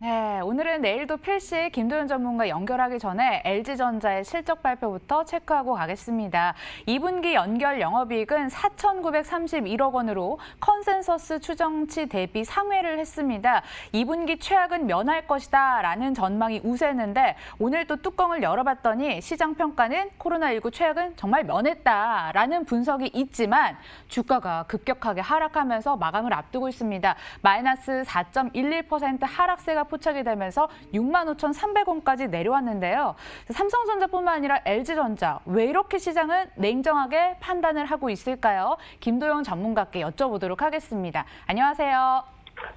네, 오늘은 내일도 필시 김도윤 전문가 연결하기 전에 LG전자의 실적 발표부터 체크하고 가겠습니다. 2분기 연결 영업이익은 4,931억 원으로 컨센서스 추정치 대비 상회를 했습니다. 2분기 최악은 면할 것이다 라는 전망이 우세했는데 오늘 또 뚜껑을 열어봤더니 시장 평가는 코로나19 최악은 정말 면했다라는 분석이 있지만 주가가 급격하게 하락하면서 마감을 앞두고 있습니다. 마이너스 4.11% 하락세가 포착이 되면서 65,300원까지 내려왔는데요. 삼성전자뿐만 아니라 LG전자, 왜 이렇게 시장은 냉정하게 판단을 하고 있을까요? 김도영 전문가께 여쭤보도록 하겠습니다. 안녕하세요.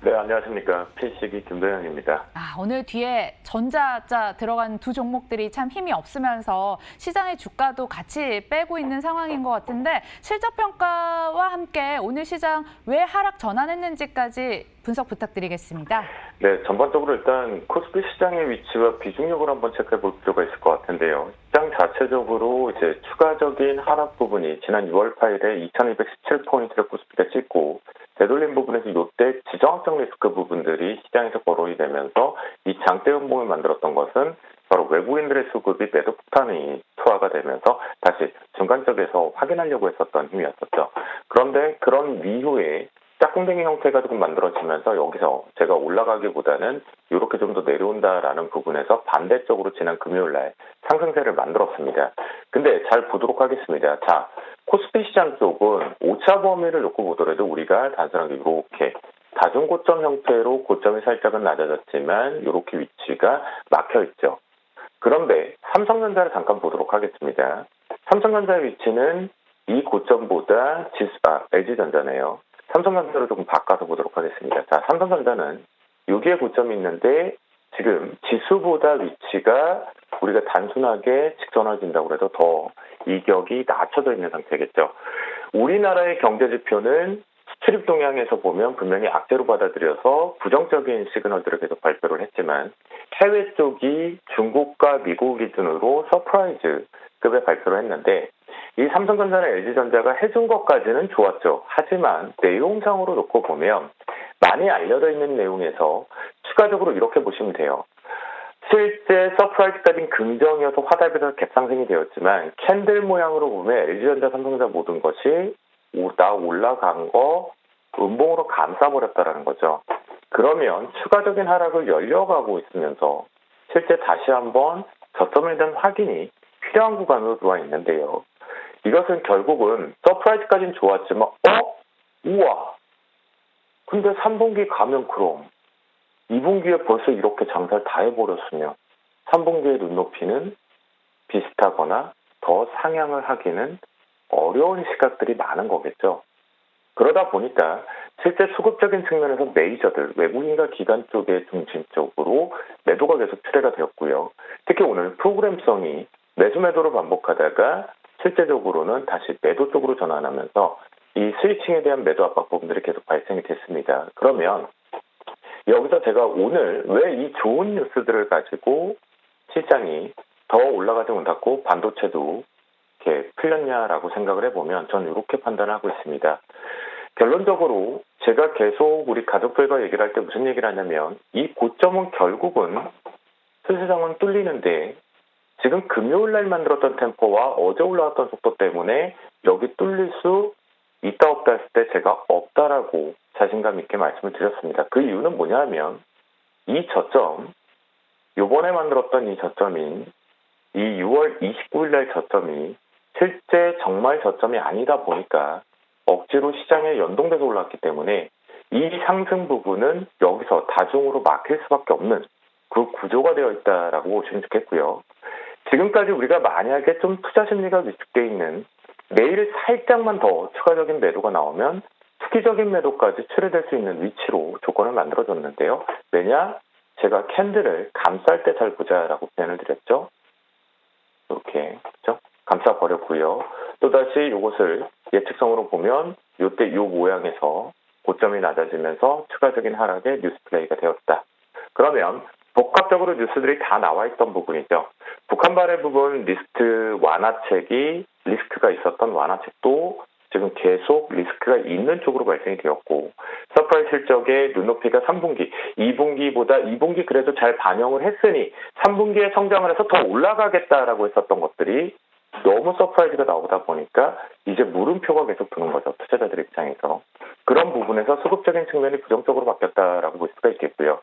네, 안녕하십니까. 필시기 김도영입니다. 오늘 뒤에 전자자 들어간 두 종목들이 참 힘이 없으면서 시장의 주가도 같이 빼고 있는 상황인 것 같은데 실적 평가와 함께 오늘 시장 왜 하락 전환했는지까지 분석 부탁드리겠습니다. 네, 전반적으로 일단 코스피 시장의 위치와 비중력을 한번 체크해 볼 필요가 있을 것 같은데요. 시장 자체적으로 이제 추가적인 하락 부분이 지난 6월 8일에 2217포인트를 코스피가 찍고 되돌림 부분에서 이때 지정학적 리스크 부분들이 시장에서 거론이 되면서 이 장대 음봉을 만들었던 것은 바로 외국인들의 수급이 매도 폭탄이 투하가 되면서 다시 중간적에서 확인하려고 했었던 힘이었었죠. 그런데 그런 이후에 짝꿍댕이 형태가 조금 만들어지면서 여기서 제가 올라가기보다는 이렇게 좀 더 내려온다라는 부분에서 반대쪽으로 지난 금요일 날 상승세를 만들었습니다. 근데 잘 보도록 하겠습니다. 자, 코스피 시장 쪽은 오차 범위를 놓고 보더라도 우리가 단순하게 이렇게 다중고점 형태로 고점이 살짝은 낮아졌지만 이렇게 위치가 막혀 있죠. 그런데 삼성전자를 잠깐 보도록 하겠습니다. 삼성전자의 위치는 이 고점보다 LG전자네요. 삼성전자로 조금 바꿔서 보도록 하겠습니다. 자, 삼성전자는 여기에 고점이 있는데 지금 지수보다 위치가 우리가 단순하게 직선화진다고 해도 더 이격이 낮춰져 있는 상태겠죠. 우리나라의 경제 지표는 수출입 동향에서 보면 분명히 악재로 받아들여서 부정적인 시그널들을 계속 발표를 했지만 해외 쪽이 중국과 미국 기준으로 서프라이즈급의 발표를 했는데 이 삼성전자나 LG전자가 해준 것까지는 좋았죠. 하지만 내용상으로 놓고 보면 많이 알려져 있는 내용에서 추가적으로 이렇게 보시면 돼요. 실제 서프라이즈까지는 긍정이어서 화답에서 갭상승이 되었지만 캔들 모양으로 보면 LG전자, 삼성전자 모든 것이 올라간 거 음봉으로 감싸버렸다는 거죠. 그러면 추가적인 하락을 열려가고 있으면서 실제 다시 한번 저점에 대한 확인이 필요한 구간으로 들어와 있는데요. 이것은 결국은 서프라이즈까지는 좋았지만 우와 근데 3분기 가면 그럼 2분기에 벌써 이렇게 장사를 다 해버렸으면 3분기의 눈높이는 비슷하거나 더 상향을 하기는 어려운 시각들이 많은 거겠죠. 그러다 보니까 실제 수급적인 측면에서 메이저들, 외국인과 기관 쪽의 중심적으로 매도가 계속 출회가 되었고요. 특히 오늘 프로그램성이 매수매도를 반복하다가 실제적으로는 다시 매도 쪽으로 전환하면서 이 스위칭에 대한 매도 압박 부분들이 계속 발생이 됐습니다. 그러면 여기서 제가 오늘 왜 이 좋은 뉴스들을 가지고 시장이 더 올라가지 못하고 반도체도 이렇게 풀렸냐라고 생각을 해보면 저는 이렇게 판단하고 있습니다. 결론적으로 제가 계속 우리 가족들과 얘기를 할 때 무슨 얘기를 하냐면 이 고점은 결국은 수시장은 뚫리는데 지금 금요일 날 만들었던 템포와 어제 올라왔던 속도 때문에 여기 뚫릴 수 있다 없다 했을 때 제가 없다라고 자신감 있게 말씀을 드렸습니다. 그 이유는 뭐냐면 이 저점, 요번에 만들었던 이 저점인 이 6월 29일 날 저점이 실제 정말 저점이 아니다 보니까 억지로 시장에 연동돼서 올랐기 때문에 이 상승 부분은 여기서 다중으로 막힐 수밖에 없는 그 구조가 되어 있다라고 보시면 좋겠고요. 지금까지 우리가 만약에 좀 투자 심리가 위축되어 있는 내일 살짝만 더 추가적인 매도가 나오면 투기적인 매도까지 출회될 수 있는 위치로 조건을 만들어줬는데요. 왜냐? 제가 캔들을 감쌀 때 잘 보자라고 표현을 드렸죠. 이렇게 그렇죠? 감싸버렸고요. 또다시 이것을 예측성으로 보면 이때 이 모양에서 고점이 낮아지면서 추가적인 하락의 뉴스 플레이가 되었다. 그러면 복합적으로 뉴스들이 다 나와 있던 부분이죠. 북한 발해 부분 리스트 완화책이 리스크가 있었던 완화책도 지금 계속 리스크가 있는 쪽으로 발생이 되었고 엔터프라이즈 실적의 눈높이가 3분기, 2분기보다 2분기 그래도 잘 반영을 했으니 3분기에 성장을 해서 더 올라가겠다라고 했었던 것들이 너무 서프라이즈가 나오다 보니까 이제 물음표가 계속 드는 거죠. 투자자들 입장에서. 그런 부분에서 수급적인 측면이 부정적으로 바뀌었다라고 볼 수가 있겠고요.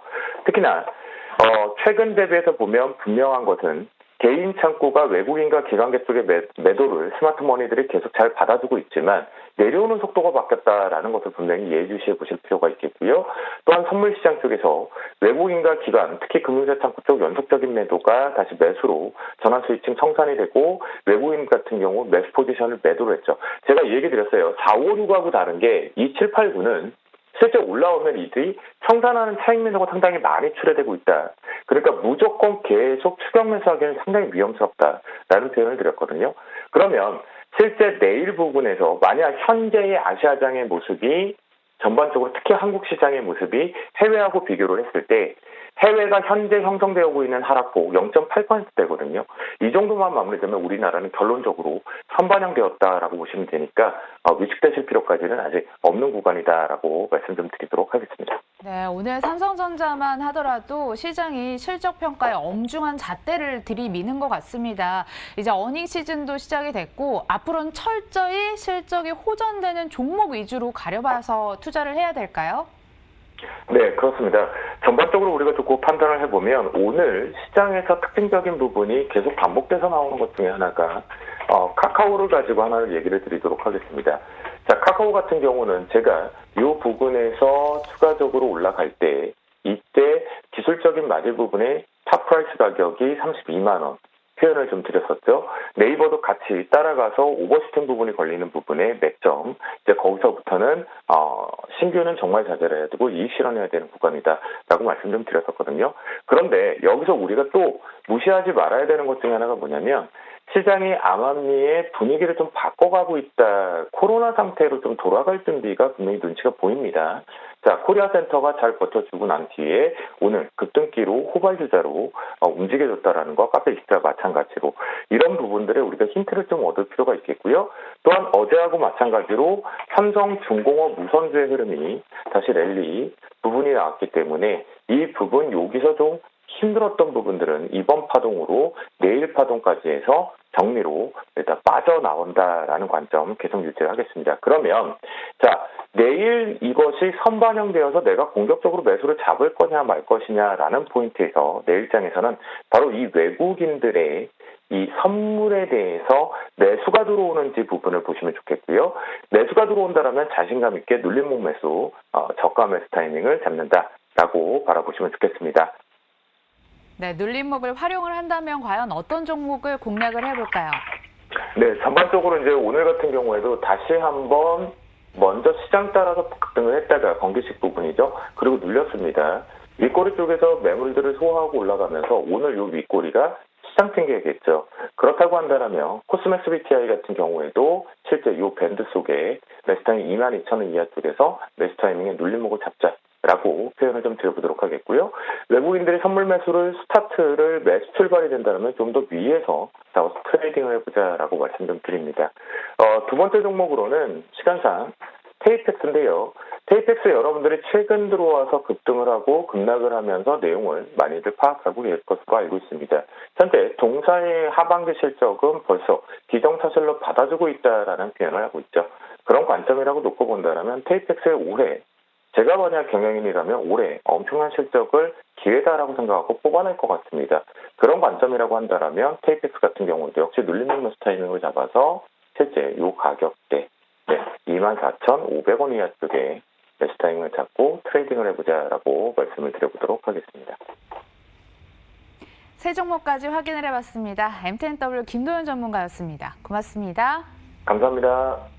특히나 최근 대비해서 보면 분명한 것은 개인 창구가 외국인과 기관계 쪽의 매도를 스마트머니들이 계속 잘 받아주고 있지만 내려오는 속도가 바뀌었다라는 것을 분명히 예의주시해 보실 필요가 있겠고요. 또한 선물시장 쪽에서 외국인과 기관, 특히 금융자 창구 쪽 연속적인 매도가 다시 매수로 전환 스위칭 청산이 되고 외국인 같은 경우 매수 포지션을 매도를 했죠. 제가 이 얘기 드렸어요. 4, 5, 6하고 다른 게 이 7, 8, 9는 실제 올라오면 이들이 청산하는 차익 매도가 상당히 많이 출해되고 있다. 그러니까 무조건 계속 추격 매수하기는 상당히 위험스럽다라는 표현을 드렸거든요. 그러면 실제 내일 부분에서 만약 현재의 아시아장의 모습이 전반적으로 특히 한국 시장의 모습이 해외하고 비교를 했을 때 해외가 현재 형성되고 있는 하락폭 0.8%대거든요. 이 정도만 마무리되면 우리나라는 결론적으로 선반영되었다라고 보시면 되니까 위축되실 필요까지는 아직 없는 구간이다라고 말씀 좀 드리도록 하겠습니다. 네, 오늘 삼성전자만 하더라도 시장이 실적 평가에 엄중한 잣대를 들이미는 것 같습니다. 이제 어닝 시즌도 시작이 됐고 앞으로는 철저히 실적이 호전되는 종목 위주로 가려봐서 투자를 해야 될까요? 네, 그렇습니다. 전반적으로 우리가 듣고 판단을 해보면 오늘 시장에서 특징적인 부분이 계속 반복돼서 나오는 것 중에 하나가 카카오를 가지고 하나를 얘기를 드리도록 하겠습니다. 자, 카카오 같은 경우는 제가 이 부분에서 추가적으로 올라갈 때 이때 기술적인 마질 부분에 탑 프라이스 가격이 32만 원 표현을 좀 드렸었죠. 네이버도 같이 따라가서 오버슈팅 부분이 걸리는 부분에 매점, 이제 거기서부터는 신규는 정말 자제를 해야 되고 이익 실현해야 되는 구간이다라고 말씀 좀 드렸었거든요. 그런데 여기서 우리가 또 무시하지 말아야 되는 것 중에 하나가 뭐냐면 시장이 암암리의 분위기를 좀 바꿔가고 있다. 코로나 상태로 좀 돌아갈 준비가 분명히 눈치가 보입니다. 자, 코리아센터가 잘 버텨주고 난 뒤에 오늘 급등기로 호발주자로 움직여줬다라는 거 카페24 마찬가지로 이런 부분들에 우리가 힌트를 좀 얻을 필요가 있겠고요. 또한 어제하고 마찬가지로 삼성중공업 무선주의 흐름이 다시 랠리 부분이 나왔기 때문에 이 부분 여기서 좀 힘들었던 부분들은 이번 파동으로 내일 파동까지 해서 정리로 일단 빠져나온다라는 관점 계속 유지를 하겠습니다. 그러면 자, 내일 이것이 선반영되어서 내가 공격적으로 매수를 잡을 거냐 말 것이냐라는 포인트에서 내일장에서는 바로 이 외국인들의 이 선물에 대해서 매수가 들어오는지 부분을 보시면 좋겠고요. 매수가 들어온다라면 자신감 있게 눌림목 매수, 저가 매수 타이밍을 잡는다라고 바라보시면 좋겠습니다. 네, 눌림목을 활용을 한다면 과연 어떤 종목을 공략을 해볼까요? 네, 전반적으로 이제 오늘 같은 경우에도 다시 한번 먼저 시장 따라서 급등을 했다가 건기식 부분이죠. 그리고 눌렸습니다. 윗꼬리 쪽에서 매물들을 소화하고 올라가면서 오늘 이 윗꼬리가 시장 튕겨야겠죠. 그렇다고 한다면 코스맥스 BTI 같은 경우에도 실제 이 밴드 속에 매수 타이밍 22,000원 이하 쪽에서 매수 타이밍에 눌림목을 잡자라고 표현을 좀 드려보도록 하겠고요. 외국인들이 선물 매수를 스타트를 매수 출발이 된다면 좀 더 위에서 나와서 트레이딩을 해보자라고 말씀 좀 드립니다. 두 번째 종목으로는 시간상 테이펙스인데요. 테이펙스 여러분들이 최근 들어와서 급등을 하고 급락을 하면서 내용을 많이들 파악하고 계실 것으로 알고 있습니다. 현재 동사의 하반기 실적은 벌써 기정사실로 받아주고 있다라는 표현을 하고 있죠. 그런 관점이라고 놓고 본다면 테이펙스의 올해 제가 만약 경영인이라면 올해 엄청난 실적을 기회다라고 생각하고 뽑아낼 것 같습니다. 그런 관점이라고 한다면 테이펙스 같은 경우도 역시 눌림목 매수 타이밍을 잡아서 실제 이 가격대 24,500원 이하 쪽에 매수 타이밍을 잡고 트레이딩을 해보자라고 말씀을 드려보도록 하겠습니다. 세 종목까지 확인을 해봤습니다. MTNW 김도현 전문가였습니다. 고맙습니다. 감사합니다.